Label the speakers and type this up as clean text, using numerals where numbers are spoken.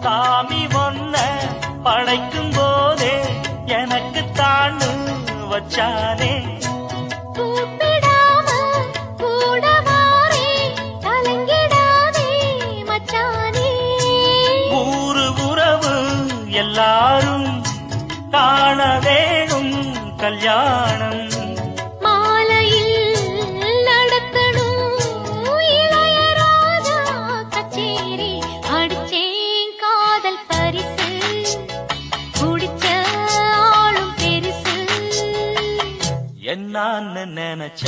Speaker 1: சாமி ஒன்ன படைக்கும் போதே எனக்கு தாண்டு வச்சானே.
Speaker 2: கூப்பிடாம கூட வாரே கலங்கிடாதே மச்சானே.
Speaker 1: ஊரு உறவு எல்லாரும் காண வேணும் கல்யாணம்.
Speaker 2: மாலையில் நடக்கணும் இளையராஜா கச்சேரி. அடிச்சேன் காதல் பரிசு குடிச்ச ஆளும் பெருசு.
Speaker 1: என்னான்னு நினைச்ச